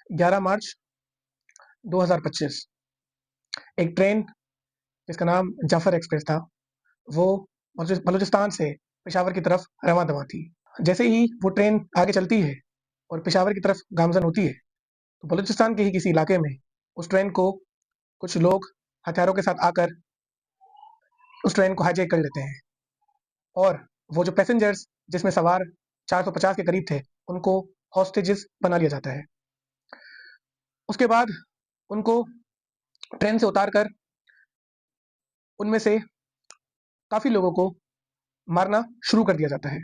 11 मार्च 2025 एक ट्रेन जिसका नाम जाफर एक्सप्रेस था, वो बलूचिस्तान से पेशावर की तरफ रवाना दवा थी। जैसे ही वो ट्रेन आगे चलती है और पेशावर की तरफ गामजन होती है, तो बलूचिस्तान के ही किसी इलाके में उस ट्रेन को कुछ लोग हथियारों के साथ आकर उस ट्रेन को हाईजैक कर लेते हैं और वो जो पैसेंजर्स जिसमें सवार 450 के करीब थे, उनको हॉस्टेजेस बना लिया जाता है। उसके बाद उनको ट्रेन से उतार कर उनमें से काफ़ी लोगों को मारना शुरू कर दिया जाता है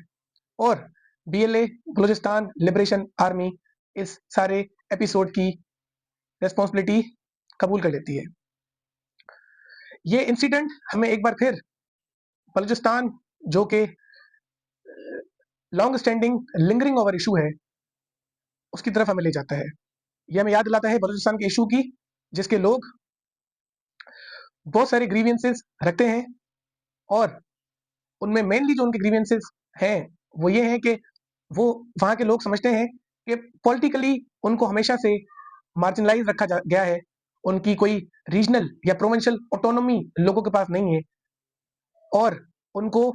और बीएलए बलूचिस्तान लिबरेशन आर्मी इस सारे एपिसोड की रिस्पॉन्सिबिलिटी कबूल कर लेती है। ये इंसिडेंट हमें एक बार फिर बलूचिस्तान जो कि long standing lingering over issue है, उसकी तरफ हमें ले जाता है। ये हमें याद दिलाता है बलूचिस्तान के इशू की, जिसके लोग बहुत सारे ग्रीवियंसेस रखते हैं और उनमें मेनली जो उनके ग्रीवियंसेस हैं वो ये हैं कि वो वहाँ के लोग समझते हैं कि पॉलिटिकली उनको हमेशा से मार्जिनलाइज रखा गया है। उनकी कोई रीजनल या प्रोविंशियल ऑटोनॉमी लोगों के पास नहीं है और उनको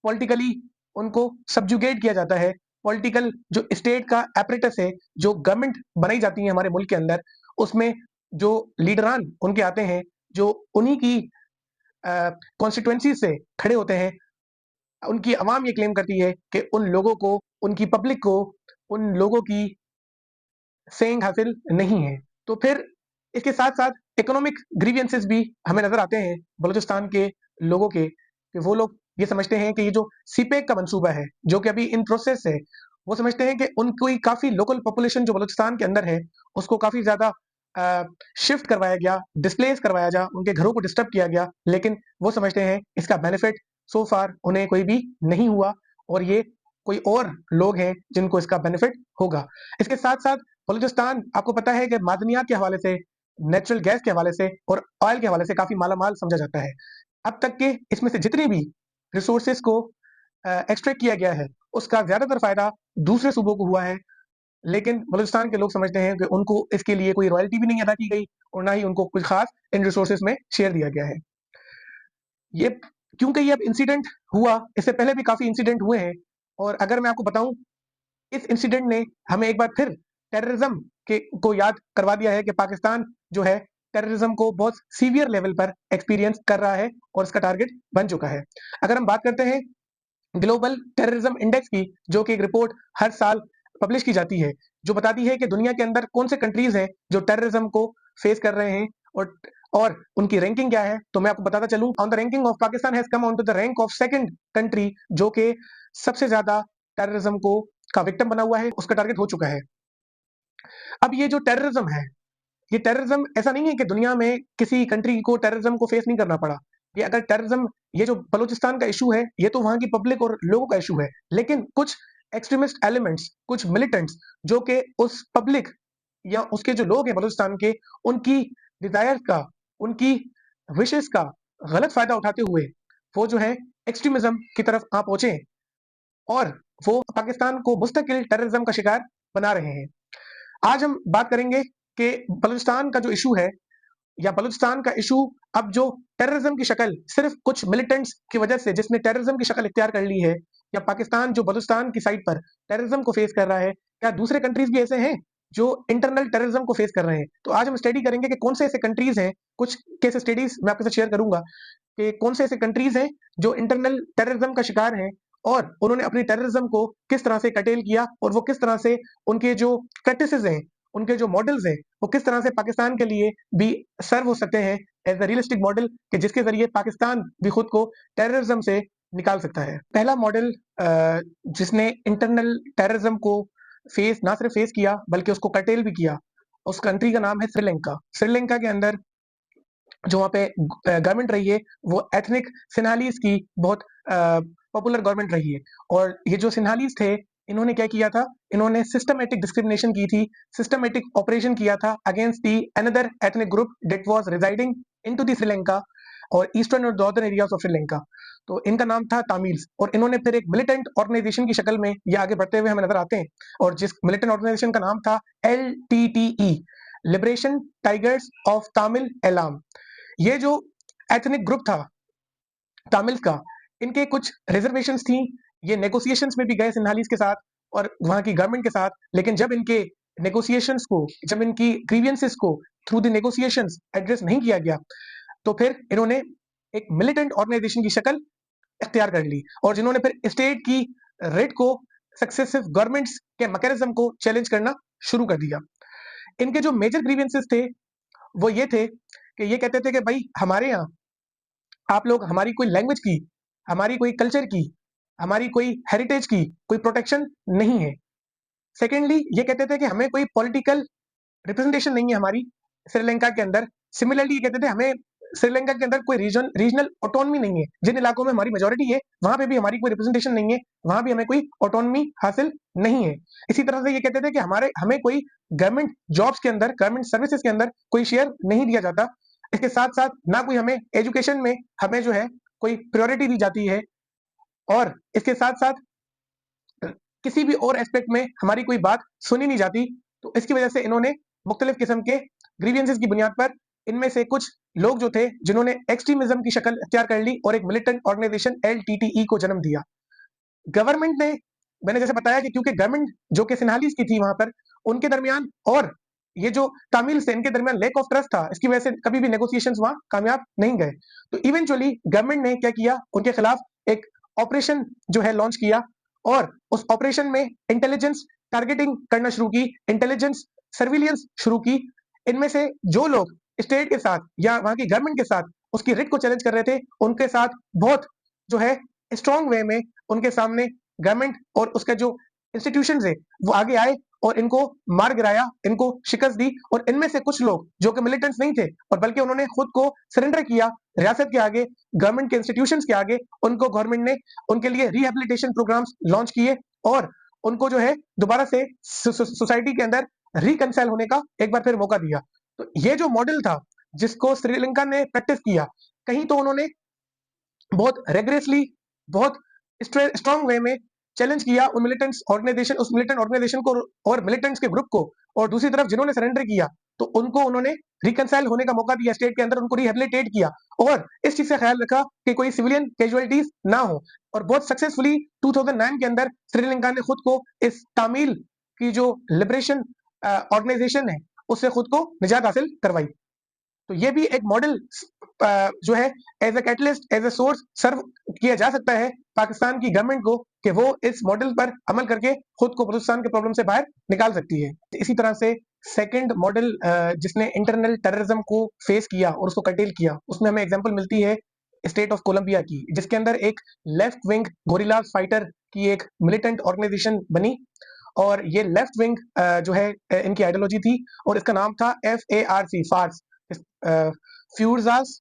पॉलिटिकली उनको सब्जुगेट किया जाता है। पॉलिटिकल जो स्टेट का एपरेटस है, जो गवर्नमेंट बनाई जाती है हमारे मुल्क के अंदर, उसमें जो लीडरान उनके आते हैं, जो उन्हीं की कॉन्स्टिट्यूएंसी से खड़े होते हैं, उनकी आवाम ये क्लेम करती है कि उन लोगों को, उनकी पब्लिक को, उन लोगों की सेइंग हासिल नहीं है। तो फिर इसके साथ-साथ इकोनॉमिक ग्रीवियंसेस भी हमें नज़र आते हैं बलूचिस्तान के लोगों के, कि वो लोग ये समझते हैं कि ये जो सीपेक का मंसूबा है, जो कि अभी इन प्रोसेस है, वो समझते हैं कि उनकी काफ़ी लोकल पॉपुलेशन जो बलूचिस्तान के अंदर है, उसको काफ़ी ज़्यादा अ, शिफ्ट करवाया गया, डिस्प्लेस करवाया जा, उनके घरों को डिस्टर्ब किया गया, लेकिन वो समझते हैं इसका बेनिफिट सो फार उन्हें कोई भी नहीं हुआ और ये कोई और लोग हैं जिनको इसका बेनिफिट होगा। इसके साथ-साथ बलूचिस्तान आपको पता है कि मादनियात के हवाले से, नेचुरल गैस के हवाले से और ऑयल के हवाले से काफ़ी माला-माल समझा जाता है। अब तक के इसमें से जितने भी रिसोर्सेज़ को एक्सट्रैक्ट किया गया है, उसका ज़्यादातर फ़ायदा दूसरे सूबों को हुआ है, लेकिन बलूचिस्तान के लोग समझते हैं कि उनको इसके लिए कोई रॉयल्टी भी नहीं अदा की गई और ना ही उनको कुछ ख़ास इन रिसोर्सेज़ में शेयर दिया गया है। ये क्योंकि ये अब इंसिडेंट हुआ, इससे पहले भी काफ़ी इंसिडेंट हुए हैं और अगर मैं आपको बताऊँ, इस इंसिडेंट ने हमें एक बार फिर टेररिज्म के को याद करवा दिया है कि पाकिस्तान जो है टेररिज्म को बहुत सीवियर लेवल पर एक्सपीरियंस कर रहा है और इसका टारगेट बन चुका है। अगर हम बात करते हैं ग्लोबल टेररिज्म इंडेक्स की, जो कि एक रिपोर्ट हर साल पब्लिश की जाती है, जो बताती है कि दुनिया के अंदर कौन से कंट्रीज हैं जो टेररिज्म को फेस कर रहे हैं और उनकी रैंकिंग क्या है, तो मैं आपको बताता चलूं। On the ranking of Pakistan has come on to the rank of second country, जो कि सबसे ज्यादा टेररिज्म को का विक्टिम बना हुआ है, उसका टारगेट हो चुका है। अब ये जो टेररिज्म है, ये टेररिज्म ऐसा नहीं है कि दुनिया में किसी कंट्री को टेररिज्म को फेस नहीं करना पड़ा। ये अगर टेररिज्म, ये जो बलूचिस्तान का इशू है, ये तो वहाँ की पब्लिक और लोगों का इशू है, लेकिन कुछ एक्सट्रीमिस्ट एलिमेंट्स, कुछ मिलिटेंट्स जो कि उस पब्लिक या उसके जो लोग हैं बलूचिस्तान के, उनकी डिजायर का, उनकी विशेस का गलत फायदा उठाते हुए वो जो है एक्सट्रीमिज्म की तरफ आ पहुंचे और वो पाकिस्तान को मुस्तकिल टेररिज्म का शिकार बना रहे हैं। आज हम बात करेंगे कि बलूचिस्तान का जो इशू है या बलूचिस्तान का इशू अब जो टेररिज्म की शक्ल सिर्फ कुछ मिलिटेंट्स की वजह से, जिसने टेररिज्म की शक्ल इख्तियार कर ली है, या पाकिस्तान जो बलूचिस्तान की साइड पर टेररिज्म को फेस कर रहा है, क्या दूसरे कंट्रीज भी ऐसे हैं जो इंटरनल टेररिज्म को फेस कर रहे हैं? तो आज हम स्टडी करेंगे कि कौन से ऐसे कंट्रीज हैं, कुछ केस स्टडीज मैं आपके साथ शेयर करूंगा कि कौन से ऐसे कंट्रीज हैं जो इंटरनल टेररिज्म का शिकार हैं और उन्होंने अपनी टेररिज्म को किस तरह से कटेल किया और वो किस तरह से उनके जो प्रैक्टिसेस हैं, उनके जो मॉडल्स हैं, वो किस तरह से पाकिस्तान के लिए भी सर्व हो सकते हैं एज अ रियलिस्टिक मॉडल, कि जिसके जरिए पाकिस्तान भी खुद को टेररिज्म से निकाल सकता है। पहला मॉडल जिसने इंटरनल टेररिज्म को फेस ना सिर्फ फेस किया बल्कि उसको कटेल भी किया, उस कंट्री का नाम है श्रीलंका। श्रीलंका के अंदर जो वहाँ पे गवर्नमेंट रही है, वो एथनिक सिन्हालीज की बहुत पॉपुलर गवर्नमेंट रही है और ये जो सिन्हालीज थे, इन्होंने क्या किया था, इन्होंने सिस्टमेटिक डिस्क्रिमिनेशन की थी, सिस्टमेटिक ऑपरेशन किया था against the another ethnic group that was residing into the Sri Lanka और ईस्टर्न और नॉर्दर्न एरियाज ऑफ श्रीलंका। तो इनका नाम था तामिल्स, और इन्होंने फिर एक मिलिटेंट ऑर्गेनाइजेशन की शक्ल में ये आगे बढ़ते हुए हमें नजर आते हैं, और जिस मिलिटेंट ऑर्गेनाइजेशन का नाम था LTTE, liberation tigers of Tamil Eelam. ये जो एथनिक ग्रुप था तमिल का, इनके कुछ रिजर्वेशंस थी, ये नेगोशिएशंस में भी गए सिन्हालीज के साथ और वहां की गवर्नमेंट के साथ, लेकिन जब इनके नेगोशिएशंस को, जब इनकी ग्रीवियंसेस को थ्रू द नेगोशिएशंस एड्रेस नहीं किया गया, तो फिर इन्होंने एक मिलिटेंट ऑर्गेनाइजेशन की शक्ल इख्तियार कर ली, और जिन्होंने फिर स्टेट की रेट को, सक्सेसिव गवर्नमेंट्स के मैकेनिज्म को चैलेंज करना शुरू कर दिया। इनके जो मेजर ग्रीवियंसेस थे वो ये थे कि ये कहते थे कि भाई हमारे यहाँ आप लोग हमारी कोई लैंग्वेज की, हमारी कोई कल्चर की, हमारी कोई हेरिटेज की कोई प्रोटेक्शन नहीं है। सेकेंडली ये कहते थे कि हमें कोई पॉलिटिकल रिप्रेजेंटेशन नहीं है हमारी श्रीलंका के अंदर। सिमिलरली ये कहते थे हमें श्रीलंका के अंदर कोई रीजनल ऑटोनमी नहीं है, जिन इलाकों में हमारी मेजोरिटी है वहां पे भी हमारी कोई रिप्रेजेंटेशन नहीं है, वहां भी हमें कोई ऑटोनमी हासिल नहीं है। इसी तरह से ये कहते थे कि हमें कोई गवर्नमेंट जॉब्स के अंदर, गवर्नमेंट सर्विसेज के अंदर कोई शेयर नहीं दिया जाता। इसके साथ साथ ना कोई हमें एजुकेशन में हमें जो है कोई प्रायोरिटी दी जाती है, और इसके साथ साथ किसी भी और एस्पेक्ट में हमारी कोई बात सुनी नहीं जाती। तो इसकी वजह से इन्होंने मुख्तलिफ किस्म के ग्रीवियंसेस की बुनियाद पर इनमें से कुछ लोग जो थे जिन्होंने एक्सट्रीमिज्म की शक्ल इख्तियार कर ली और एक मिलिटेंट ऑर्गेनाइजेशन LTTE को जन्म दिया। गवर्नमेंट ने, मैंने जैसे बताया कि क्योंकि गवर्नमेंट जो कि सिन्हालीज की थी वहां पर, उनके दरमियान और ये जो तमिल से इनके दरमियान लैक ऑफ ट्रस्ट था, इसकी वजह से कभी भी नेगोशिएशंस वहां कामयाब नहीं गए। तो इवेंचुअली गवर्नमेंट ने क्या किया, उनके खिलाफ एक ऑपरेशन जो है लॉन्च किया, और उस ऑपरेशन में इंटेलिजेंस टारगेटिंग करना शुरू की, इंटेलिजेंस सर्विलियंस शुरू की। इनमें से जो लोग स्टेट के साथ या वहां की गवर्नमेंट के साथ उसकी रिट को चैलेंज कर रहे थे, उनके साथ बहुत जो है स्ट्रॉन्ग वे में उनके सामने गवर्नमेंट और उसका जो इंस्टीट्यूशन है वो आगे आए और इनको मार गिराया, इनको शिकस्त दी। और इनमें से कुछ लोग जो कि मिलिटेंट्स नहीं थे, और बल्कि उन्होंने खुद को सरेंडर किया रियासत के आगे, गवर्नमेंट के इंस्टीट्यूशंस के आगे, उनको गवर्नमेंट ने उनके लिए रिहेबिलिटेशन प्रोग्राम्स लॉन्च किए, और उनको जो है दोबारा से सोसाइटी के अंदर रिकनसाइल होने का एक बार फिर मौका दिया। तो ये जो मॉडल था जिसको श्रीलंका ने प्रैक्टिस किया, कहीं तो उन्होंने बहुत रेगरेसली, बहुत स्ट्रॉन्ग वे में चैलेंज किया उस मिलिटेंट ऑर्गेनाइजेशन को और मिलिटेंट्स के ग्रुप को, और दूसरी तरफ जिन्होंने सरेंडर किया तो उनको उन्होंने रिकनसाइल होने का मौका दिया स्टेट के अंदर, उनको रिहेबिलिटेट किया, और इस चीज से ख्याल रखा कि कोई सिविलियन कैजुअलिटीज ना हो। और बहुत सक्सेसफुली 2009 के अंदर श्रीलंका ने खुद को इस तमिल की जो लिबरेशन ऑर्गेनाइजेशन है उससे खुद को निजात हासिल करवाई। तो ये भी एक मॉडल जो है as a catalyst, as a source serve किया जा सकता है पाकिस्तान की गवर्नमेंट को, कि वो इस मॉडल पर अमल करके खुद को बलूचिस्तान के प्रॉब्लम से बाहर निकाल सकती है। इसी तरह से सेकंड मॉडल जिसने इंटरनल टेररिज्म को फेस किया और उसको कर्टेल किया, उसमें हमें एग्जांपल मिलती है स्टेट ऑफ कोलंबिया की, जिसके अंदर एक लेफ्ट विंग गोरिल्ला फाइटर की एक मिलिटेंट ऑर्गेनाइजेशन बनी, और ये लेफ्ट विंग जो है इनकी आइडियोलॉजी थी, और इसका नाम था FARC, FARC, Fuerzas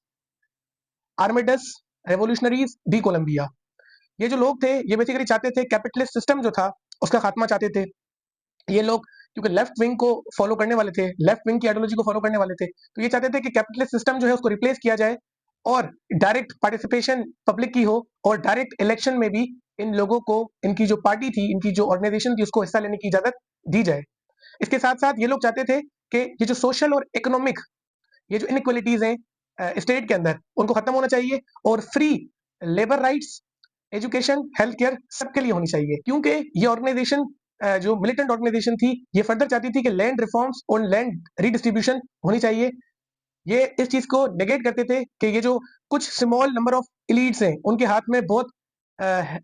Armadas Revolucionarias de Colombia. ये जो लोग थे ये बेसिकली चाहते थे कैपिटलिस्ट सिस्टम जो था उसका खात्मा चाहते थे। ये लोग क्योंकि लेफ्ट विंग को फॉलो करने वाले थे, लेफ्ट विंग की आइडियोलॉजी को फॉलो करने वाले थे, तो ये चाहते थे कि कैपिटलिस्ट सिस्टम जो है उसको रिप्लेस किया जाए, और डायरेक्ट पार्टिसिपेशन पब्लिक की हो, और डायरेक्ट इलेक्शन में भी इन लोगों को, इनकी जो पार्टी थी, इनकी जो ऑर्गेनाइजेशन थी, उसको हिस्सा लेने की इजाजत दी जाए। इसके साथ साथ ये लोग चाहते थे कि ये जो सोशल और इकोनॉमिक ये जो इनइक्वालिटीज हैं स्टेट के अंदर, उनको खत्म होना चाहिए, और free labour rights, education, health care सबके लिए होनी चाहिए। क्योंकि ये ऑर्गेनाइजेशन जो मिलिटेंट ऑर्गेनाइजेशन थी, ये फर्दर चाहती थी कि लैंड रिफॉर्म्स और लैंड रिडिस्ट्रीब्यूशन होनी चाहिए। ये इस चीज को नेगेट करते थे कि ये जो कुछ स्मॉल नंबर ऑफ एलीट्स हैं, उनके हाथ में बहुत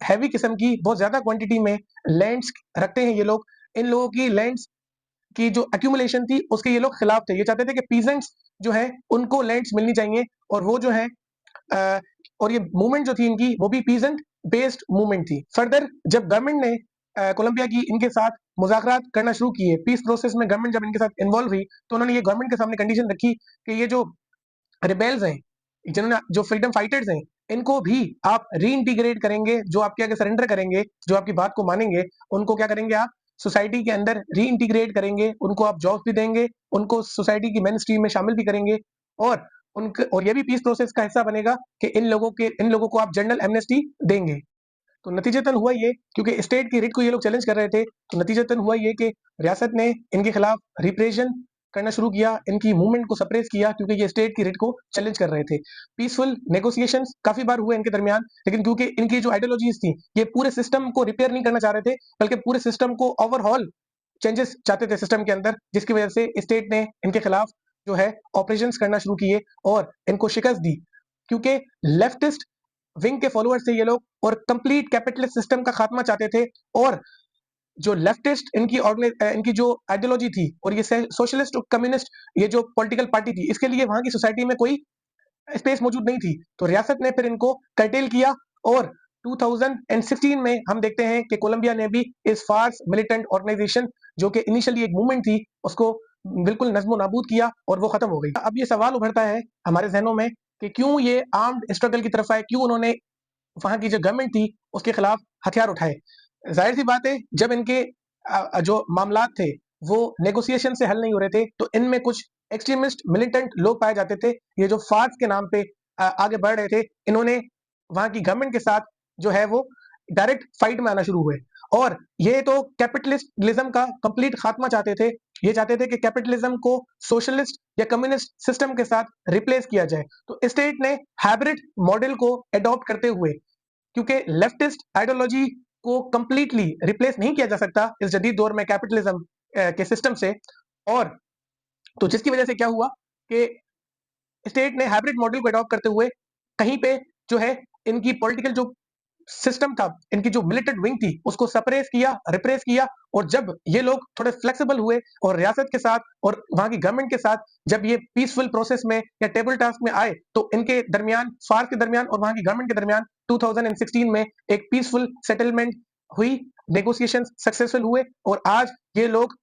हैवी किस्म की, बहुत ज्यादा क्वांटिटी में लैंड्स रखते हैं ये लोग। इन लोगों की लैंड्स की जो एक्यूमुलेशन थी उसके ये लोग खिलाफ थे। ये चाहते थे कि पीजेंट्स जो है उनको लैंड्स मिलनी चाहिए, और वो जो है और ये मूवमेंट जो थी इनकी वो भी पीजेंट बेस्ड मूवमेंट थी। फर्दर जब गवर्नमेंट ने कोलंबिया की इनके साथ मुज़ाकरात करना शुरू किए, पीस प्रोसेस में गवर्नमेंट जब इनके साथ इन्वॉल्व हुई, तो उन्होंने ये गवर्नमेंट के सामने कंडीशन रखी कि ये जो रिबेल्स हैं, जिन्होंने जो फ्रीडम फाइटर्स हैं, इनको भी आप रीइंटीग्रेट करेंगे, जो आपके आगे सरेंडर करेंगे, जो आपकी बात को मानेंगे, उनको क्या करेंगे आप सोसाइटी के अंदर रीइंटीग्रेट करेंगे, उनको आप जॉब भी देंगे, उनको सोसाइटी की मेन स्ट्रीम में शामिल भी करेंगे, और उनके, और ये भी पीस प्रोसेस का हिस्सा बनेगा कि इन लोगों को आप जनरल एमनेस्टी देंगे। तो नतीजतन हुआ ये, क्योंकि स्टेट की रिट को ये लोग चैलेंज कर रहे थे, तो नतीजतन हुआ ये कि रियासत ने इनके खिलाफ रिप्रेशन करना शुरू किया, इनकी मूवमेंट को सप्रेस किया, क्योंकि ये स्टेट की रिट को चैलेंज कर रहे थे। पीसफुल नेगोशिएशंस काफी बार हुए इनके दरमियान, लेकिन क्योंकि इनकी जो आइडियोलॉजीज थी, ये पूरे सिस्टम को रिपेयर नहीं करना चाह रहे थे, बल्कि पूरे सिस्टम को ओवरहॉल चेंजेस चाहते थे सिस्टम के अंदर, जिसकी वजह से स्टेट ने इनके खिलाफ जो है ऑपरेशंस करना शुरू किए और इनको शिकस्त दी। क्योंकि लेफ्टिस्ट विंग के फॉलोअर्स थे ये लोग, और कंप्लीट कैपिटलिस्ट सिस्टम का खात्मा चाहते थे, और जो लेफ्टिस्ट इनकी जो आइडियोलॉजी थी, और ये सोशलिस्ट और कम्युनिस्ट ये जो पॉलिटिकल पार्टी थी, इसके लिए वहां की सोसाइटी में कोई स्पेस मौजूद नहीं थी। तो रियासत ने फिर इनको कर्टेल किया, और 2016 में हम देखते हैं कि कोलंबिया ने भी इस फार्स मिलिटेंट ऑर्गेनाइजेशन, जो कि इनिशियली एक मूवमेंट थी, उसको बिल्कुल नज़्म नाबूद किया, और वो खत्म हो गई। अब ये सवाल उभरता है हमारे जहनों में कि क्यों ये आर्म्ड स्ट्रगल की तरफ आए, क्यों उन्होंने वहां की जो गवर्नमेंट थी उसके खिलाफ हथियार उठाए। जाहिर सी बात है, जब इनके जो मामलात थे वो नेगोशिएशन से हल नहीं हो रहे थे, तो इनमें कुछ एक्सट्रीमिस्ट मिलिटेंट लोग पाए जाते थे, ये जो फार्स के नाम पे आगे बढ़ रहे थे। इन्होंने वहां की गवर्नमेंट के साथ जो है वो डायरेक्ट फाइट में आना शुरू हुए, और ये तो कैपिटलिज्म का कंप्लीट खात्मा चाहते थे। ये चाहते थे कि कैपिटलिज्म को सोशलिस्ट या कम्युनिस्ट सिस्टम के साथ रिप्लेस किया जाए। तो स्टेट ने हाइब्रिड मॉडल को अडॉप्ट करते हुए, क्योंकि लेफ्टिस्ट आइडियोलॉजी को कंप्लीटली रिप्लेस नहीं किया जा सकता इस जदीद दौर में कैपिटलिज्म के सिस्टम से, और तो जिसकी वजह से क्या हुआ कि स्टेट ने हाइब्रिड मॉडल को अडॉप्ट करते हुए कहीं पे जो है इनकी पॉलिटिकल जो सिस्टम था, इनकी जो मिलिटेंट विंग थी, उसको सप्रेस किया, रिप्रेस किया, और जब ये लोग थोड़े फ्लेक्सिबल हुए और रियासत के साथ और वहां की गवर्नमेंट के साथ जब ये पीसफुल प्रोसेस में या टेबल टास्क में आए, तो इनके दरमियान, फार्क के दरमियान और वहां की गवर्नमेंट के दरमियान 2016 में एक पीसफुल सेटलमेंट हुई, नेगोशिएशन सक्सेसफुल हुए, और आज ये लोग,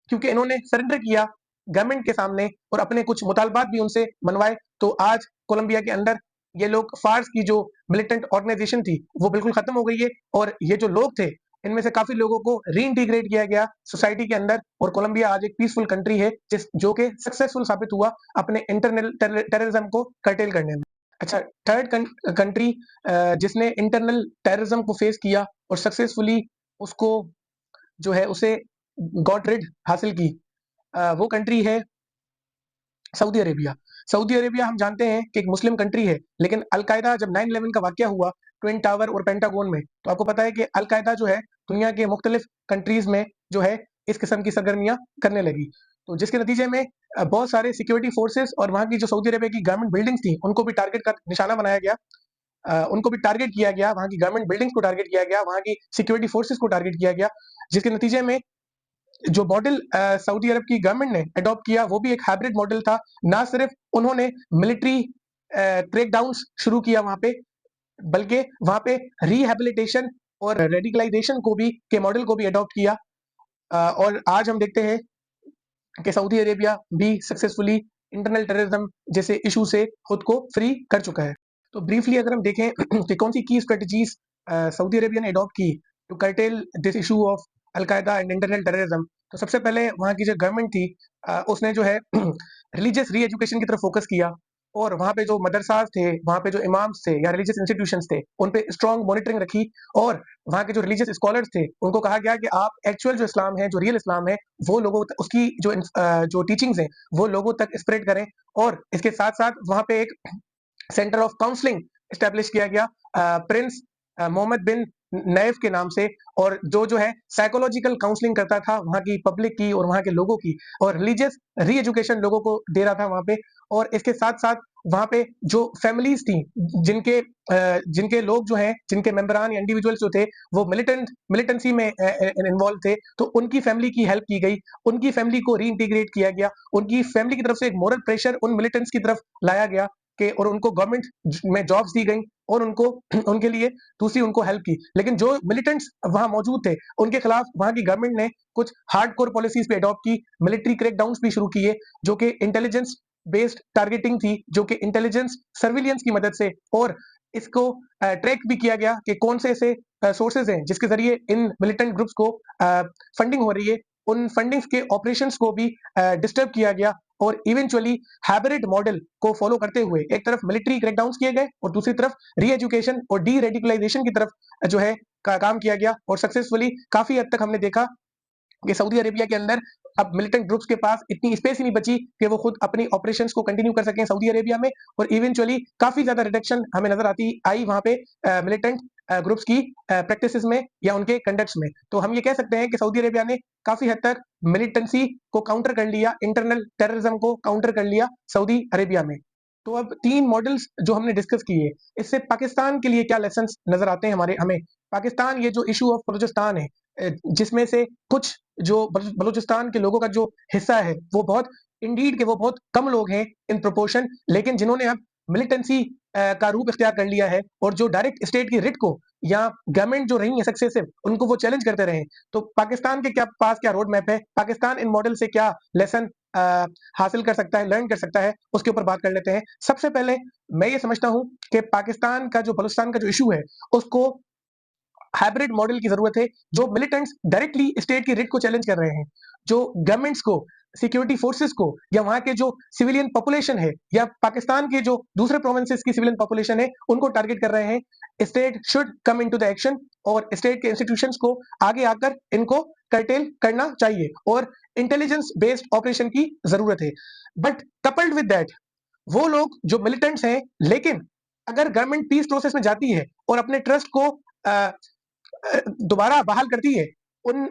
क्योंकि इन्होंने सरेंडर किया गवर्नमेंट के सामने और अपने कुछ मुतालबात भी उनसे मनवाए, तो आज कोलंबिया के अंदर ये लोग, फार्स की जो मिलिटेंट ऑर्गेनाइजेशन थी वो बिल्कुल खत्म हो गई है, और ये जो लोग थे इनमें से काफी लोगों को रीइंटीग्रेट किया गया सोसाइटी के अंदर, और कोलंबिया आज एक पीसफुल कंट्री है जो कि सक्सेसफुल साबित हुआ अपने इंटरनल टेररिज्म को कर्टेल करने में। अच्छा, थर्ड कंट्री जिसने इंटरनल टेररिज्म को फेस किया और सक्सेसफुली उसको जो है उसे गॉट रिड हासिल की, वो कंट्री है सऊदी अरेबिया। सऊदी अरेबिया हम जानते हैं कि एक मुस्लिम कंट्री है, लेकिन अलकायदा जब 9/11 का वाकया हुआ ट्विन टावर और पेंटागोन में, तो आपको पता है कि अलकायदा जो है दुनिया के मुख्तलिफ कंट्रीज में जो है इस किस्म की सरगर्मियां करने लगी। तो जिसके नतीजे में बहुत सारे सिक्योरिटी फोर्सेस और वहां की जो सऊदी अरेबिया की गवर्नमेंट बिल्डिंग्स थी उनको भी टारगेट का निशाना बनाया गया, उनको भी टारगेट किया गया, वहां की गवर्नमेंट बिल्डिंग्स को टारगेट किया गया, वहां की सिक्योरिटी फोर्सेस को टारगेट किया गया, जिसके नतीजे में जो मॉडल सऊदी अरब की गवर्नमेंट ने अडॉप्ट किया वो भी एक हाइब्रिड मॉडल था। ना सिर्फ उन्होंने मिलिट्री क्रैकडाउन्स शुरू किया वहां पे, बल्कि वहां पे रिहैबिलिटेशन और रेडिकलाइजेशन को भी के मॉडल को भी अडॉप्ट किया, और आज हम देखते हैं कि सऊदी अरेबिया भी सक्सेसफुली इंटरनल टेररिज्म जैसे इशू से खुद को फ्री कर चुका है। तो ब्रीफली अगर हम देखें कि कौन सी की स्ट्रेटजीज सऊदी अरेबिया ने अडॉप्ट की to curtail this issue of Al Qaeda and internal terrorism, तो सबसे पहले वहाँ की जो गवर्नमेंट थी उसने जो है रिलीजियस री एजुकेशन की तरफ फोकस किया, और वहाँ पे जो मदरसाज थे, वहाँ पे जो इमाम्स थे या रिलीजियस इंस्टीट्यूशंस थे, उन पे स्ट्रॉन्ग मॉनिटरिंग रखी, और वहाँ के जो रिलीजियस स्कॉलर्स थे उनको कहा गया कि आप एक्चुअल जो इस्लाम है, जो रियल इस्लाम है, वो लोगों तक उसकी जो टीचिंग्स हैं वो लोगों तक स्प्रेड करें, और इसके साथ साथ वहाँ पे एक सेंटर ऑफ काउंसलिंग एस्टेब्लिश किया गया प्रिंस मोहम्मद बिन नैफ के नाम से, और जो है साइकोलॉजिकल काउंसलिंग करता था वहाँ की पब्लिक की और वहाँ के लोगों की, और रिलीजियस री एजुकेशन लोगों को दे रहा था वहाँ पे। और इसके साथ साथ वहाँ पे जो फैमिलीज थी, जिनके लोग जो हैं, जिनके मेंबरान या इंडिविजुअल्स जो थे वो मिलिटेंसी में इन्वॉल्व थे, तो उनकी फैमिली की हेल्प की गई, उनकी फैमिली को री इंटीग्रेट किया गया, उनकी फैमिली की तरफ से एक मॉरल प्रेशर उन मिलिटेंट्स की तरफ लाया गया कि, और उनको गवर्नमेंट में जॉब्स दी गई, और उनको उनके लिए दूसरी उनको हेल्प की। लेकिन जो मिलिटेंट्स वहां मौजूद थे उनके खिलाफ वहां की गवर्नमेंट ने कुछ हार्डकोर पॉलिसीज पे अडॉप्ट की, मिलिट्री क्रैकडाउन्स भी शुरू किए, जो कि इंटेलिजेंस बेस्ड टारगेटिंग थी, जो कि इंटेलिजेंस सर्विलियंस की मदद से, और इसको ट्रैक भी किया गया कि कौन से ऐसे सोर्सेज हैं जिसके जरिए इन मिलिटेंट ग्रुप्स को फंडिंग हो रही है, उन फंडिंग्स के ऑपरेशंस को भी डिस्टर्ब किया गया, और इवेंचुअली हाइब्रिड मॉडल को फॉलो करते हुए एक तरफ मिलिट्री क्रैकडाउन्स किए गए और दूसरी तरफ री एजुकेशन और डी रेडिकलाइजेशन की तरफ जो है काम किया गया और सक्सेसफुली काफी हद तक हमने देखा कि सऊदी अरेबिया के अंदर अब मिलिटेंट ग्रुप्स के पास इतनी स्पेस ही नहीं बची कि वो खुद अपनी ऑपरेशंस को कंटिन्यू कर सकें सऊदी अरेबिया में और इवेंचुअली काफी ज्यादा रिडक्शन हमें नजर आती आई वहां पे मिलिटेंट ग्रुप्स की प्रैक्टिसेस में या उनके कंडक्ट्स में। तो हम ये कह सकते हैं कि सऊदी अरेबिया ने काफी हद तक मिलिटेंसी को काउंटर कर लिया, इंटरनल टेररिज्म को काउंटर कर लिया सऊदी अरेबिया में। तो अब 3 मॉडल्स जो हमने डिस्कस किए, इससे पाकिस्तान के लिए क्या लेसन्स नजर आते हैं हमें? पाकिस्तान ये जो इश्यू ऑफ बलूचिस्तान है, जिसमें से कुछ जो बलूचिस्तान के लोगों का जो हिस्सा है वो बहुत इंडीड के वो बहुत कम लोग हैं इन प्रोपोर्शन, लेकिन जिन्होंने अब मिलिटेंसी का रूप इख्तियार कर लिया है और जो डायरेक्ट स्टेट की रिट को या गवर्नमेंट जो रही है सक्सेसिव उनको वो चैलेंज करते रहे। तो पाकिस्तान के पास क्या रोड मैप है, पाकिस्तान इन मॉडल से क्या लेसन हासिल कर सकता है, लर्न कर सकता है, उसके ऊपर बात कर लेते हैं। सबसे पहले मैं ये समझता हूं कि पाकिस्तान का जो बलूचिस्तान का जो इशू है उसको हाइब्रिड मॉडल की जरूरत है, जो मिलिटेंट्स डायरेक्टली स्टेट की रिट को चैलेंज कर रहे हैं, जो गवर्नमेंट्स को, सिक्योरिटी फोर्सेस को या वहां के जो सिविलियन पॉपुलेशन है या पाकिस्तान के जो दूसरे प्रोविंसेस की सिविलियन पॉपुलेशन है उनको टारगेट कर रहे हैं। State should come into the action और स्टेट के इंस्टीट्यूशंस को आगे आकर इनको कर्टेल करना चाहिए और इंटेलिजेंस बेस्ड ऑपरेशन की जरूरत है। बट कपल्ड विद दैट, वो लोग जो मिलिटेंट्स हैं, लेकिन अगर गवर्नमेंट पीस प्रोसेस में जाती है और अपने ट्रस्ट को दोबारा बहाल करती है उन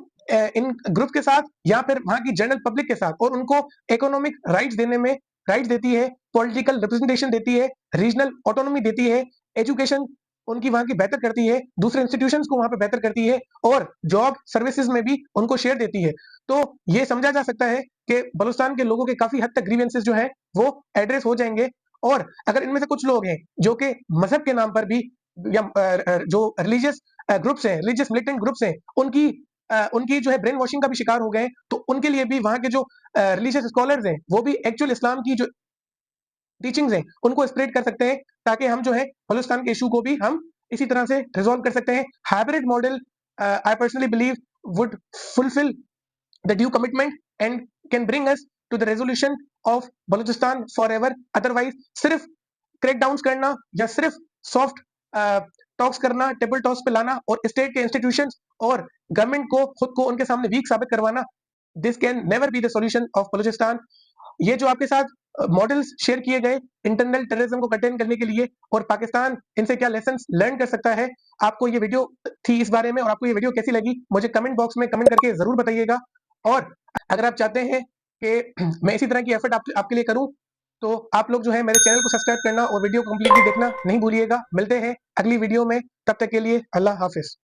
इन ग्रुप के साथ या फिर वहां की जनरल पब्लिक के साथ और उनको इकोनॉमिक राइट्स देने में राइट्स देती है, पॉलिटिकल रिप्रेजेंटेशन देती है, रीजनल ऑटोनॉमी देती है, एजुकेशन उनकी वहां की बेहतर करती है, दूसरे इंस्टीट्यूशंस को वहां पे बेहतर करती है और जॉब सर्विसेज में भी उनको शेयर देती है, तो ये समझा जा सकता है कि बलूचिस्तान के लोगों के काफी हद तक ग्रीवेंसेस जो है वो एड्रेस हो जाएंगे। और अगर इनमें से कुछ लोग हैं जो कि मजहब के नाम पर भी या जो रिलीजियस ग्रुप्स हैं, रिलीजियस मिलिटेंट ग्रुप्स हैं, उनकी जो है ब्रेन वॉशिंग का भी शिकार हो गए, तो उनके लिए भी वहां के जो रिलीजियस स्कॉलर्स हैं वो भी एक्चुअल इस्लाम की जो टीचिंग्स हैं उनको स्प्रेड कर सकते हैं, ताकि हम जो है बलूचिस्तान के इशू को भी हम इसी तरह से रिजॉल्व कर सकते हैं। Hybrid model I personally believe would fulfil the due commitment and can bring us to the resolution of Balochistan forever. Otherwise सिर्फ क्रैकडाउन्स करना या सिर्फ सॉफ्ट टॉक्स करना, टेबल टॉक्स पे लाना और स्टेट के इंस्टीट्यूशंस और गवर्नमेंट को खुद को उनके सामने वीक साबित करवाना, this can never be the solution of Balochistan. ये जो आपके साथ मॉडल्स शेयर किए गए इंटरनल टेररिज्म को कंटेन करने के लिए और पाकिस्तान इनसे क्या लेसन्स लर्न कर सकता है, आपको ये वीडियो थी इस बारे में और आपको ये वीडियो कैसी लगी मुझे कमेंट बॉक्स में कमेंट करके जरूर बताइएगा। और अगर आप चाहते हैं कि मैं इसी तरह की एफर्ट आपके लिए करूं, तो आप लोग जो है मेरे चैनल को सब्सक्राइब करना और वीडियो कंप्लीटली देखना नहीं भूलिएगा। मिलते हैं अगली वीडियो में, तब तक के लिए अल्लाह हाफिज।